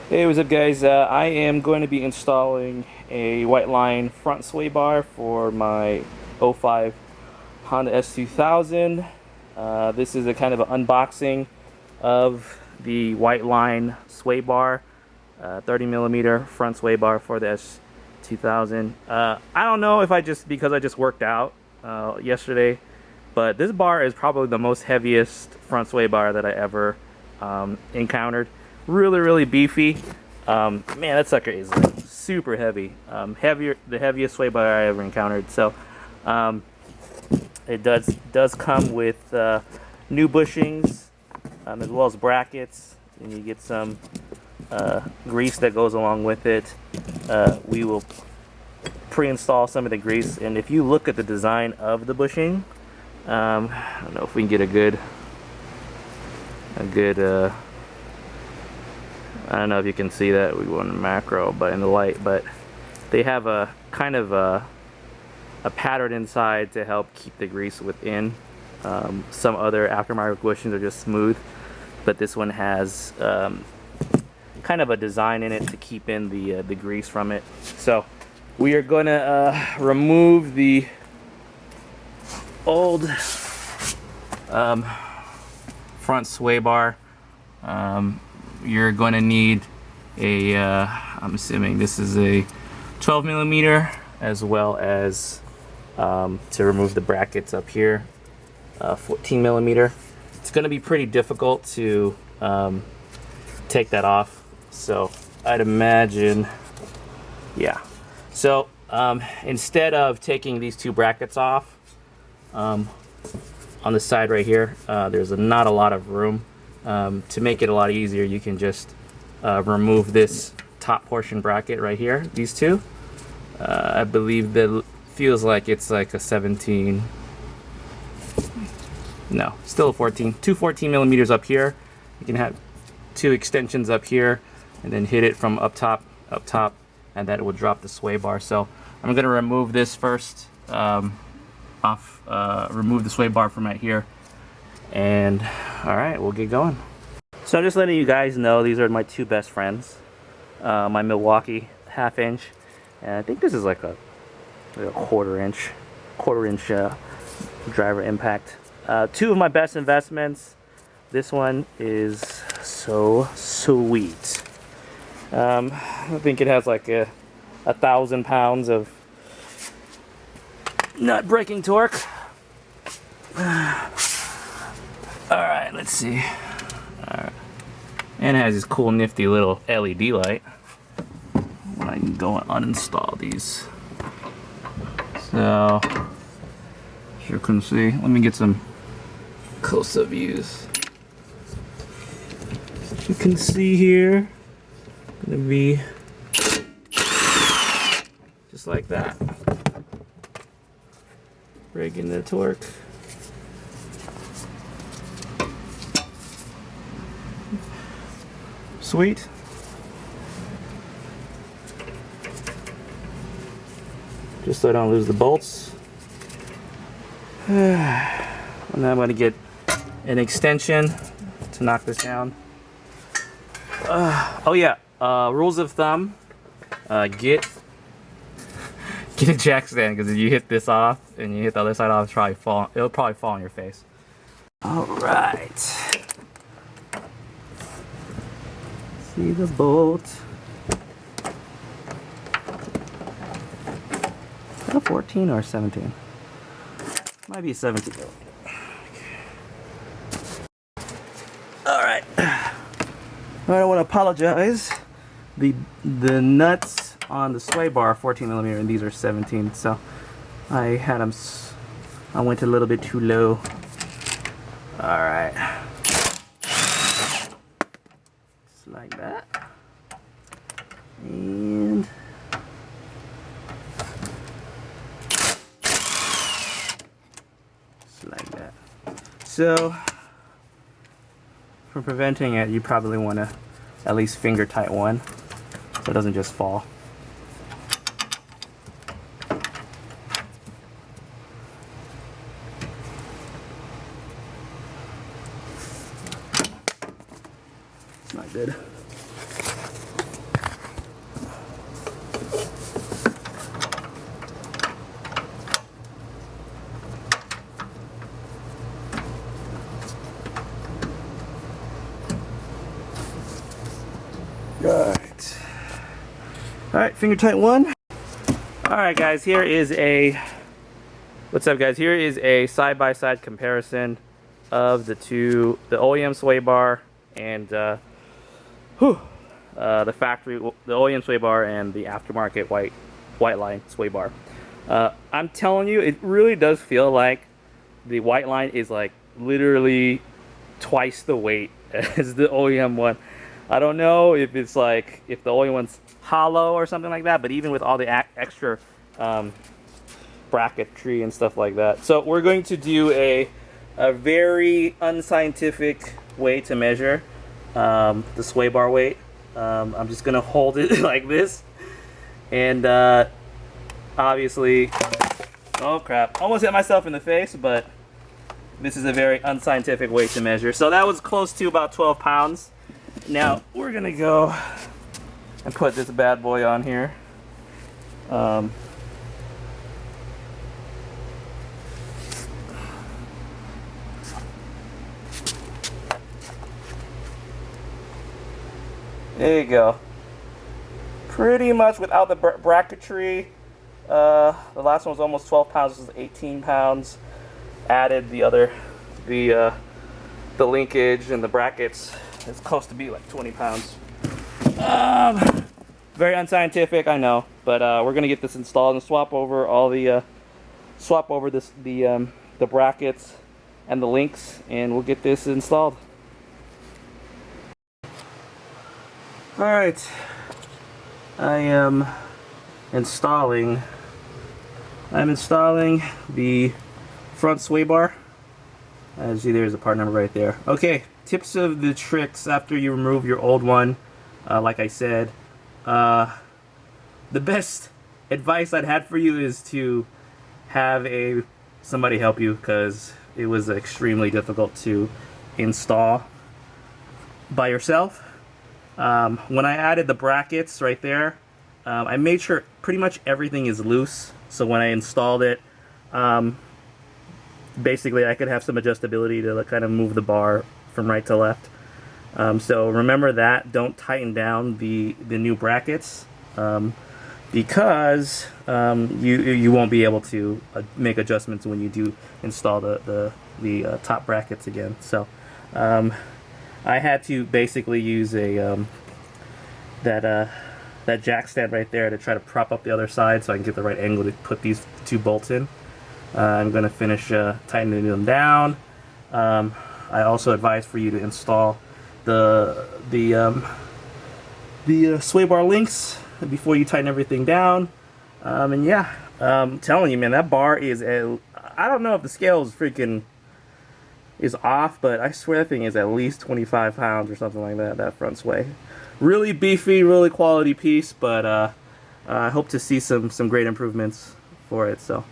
Hey, what's up guys? I am going to be installing a white line front sway bar for my '05 Honda S2000. This is a kind of an unboxing of the white line sway bar, 30mm front sway bar for the S2000. I don't know if because I just worked out yesterday, but this bar is probably the most heaviest front sway bar that I ever encountered. Really beefy. Man, that sucker is like super heavy. The heaviest sway bar I ever encountered. So it does come with new bushings, as well as brackets, and you get some grease that goes along with it. We will pre-install some of the grease, and if you look at the design of the bushing, I don't know if we can get a good I don't know if you can see that. We want a macro, but in the light, but they have a kind of a pattern inside to help keep the grease within. Some other aftermarket bushings are just smooth, but this one has kind of a design in it to keep in the grease from it. So we are gonna remove the old front sway bar. You're going to need a I'm assuming this is a 12mm, as well as to remove the brackets up here, 14mm. It's going to be pretty difficult to take that off, so I'd imagine, yeah. So instead of taking these two brackets off on the side right here, there's not a lot of room. To make it a lot easier, you can just remove this top portion bracket right here, these two. I believe that feels like it's like a 17, no, still a 14, two 14mm up here. You can have two extensions up here and then hit it from up top, and that will drop the sway bar. So I'm gonna remove this first, remove the sway bar from right here. And all right, we'll get going. So I'm just letting you guys know these are my two best friends, my Milwaukee 1/2 inch, and I think this is like a quarter inch driver impact. Two of my best investments. This one is so sweet. I think it has like 1,000 pounds of nut breaking torque. Alright, let's see. Alright. And it has this cool nifty little LED light. I can go and uninstall these. So, as you can see, let me get some close-up views. As you can see here, gonna be just like that. Breaking the torque. Sweet. Just so I don't lose the bolts. And then I'm going to get an extension to knock this down. Oh yeah, rules of thumb. Get a jack stand, because if you hit this off and you hit the other side off, it'll probably fall on your face. All right. See the bolt. Is that 14 or 17? Might be 17. Alright. I want to apologize. The nuts on the sway bar are 14mm and these are 17, so I had them. I went a little bit too low. Alright. Like that, and just like that. So for preventing it, you probably want to at least finger tight one so it doesn't just fall. It's not good. Alright, finger tight one. Alright guys, here is a, what's up guys, here is a side-by-side comparison of the two, the OEM sway bar and the factory, the OEM sway bar and the aftermarket white line sway bar. I'm telling you, it really does feel like the white line is like literally twice the weight as the OEM one. I don't know if it's like, if the OEM one's hollow or something like that, but even with all the extra bracketry and stuff like that. So we're going to do a very unscientific way to measure the sway bar weight. I'm just gonna hold it like this, and obviously, oh crap, almost hit myself in the face, but this is a very unscientific way to measure. So that was close to about 12 pounds. Now we're gonna go and put this bad boy on here. There you go. Pretty much without the bracketry. The last one was almost 12 pounds. This is 18 pounds. Added the linkage and the brackets. It's close to be like 20 pounds. Very unscientific, I know, but we're gonna get this installed and swap over all the the brackets and the links, and we'll get this installed. All right, I am installing. I'm installing the front sway bar. As you see, there's a part number right there. Okay, tips of the tricks after you remove your old one. Like I said, the best advice I'd had for you is to have somebody help you, because it was extremely difficult to install by yourself. When I added the brackets right there, I made sure pretty much everything is loose, so when I installed it, basically I could have some adjustability to kind of move the bar from right to left. So remember that, don't tighten down the new brackets, because you won't be able to make adjustments when you do install the top brackets again. So I had to basically use that jack stand right there to try to prop up the other side so I can get the right angle to put these two bolts in. I'm going to finish tightening them down. I also advise for you to install the sway bar links before you tighten everything down. And yeah, I'm telling you, man, that bar is I don't know if the scale is off, but I swear that thing is at least 25 pounds or something like that, that front sway. Really beefy, really quality piece, but I hope to see some great improvements for it. So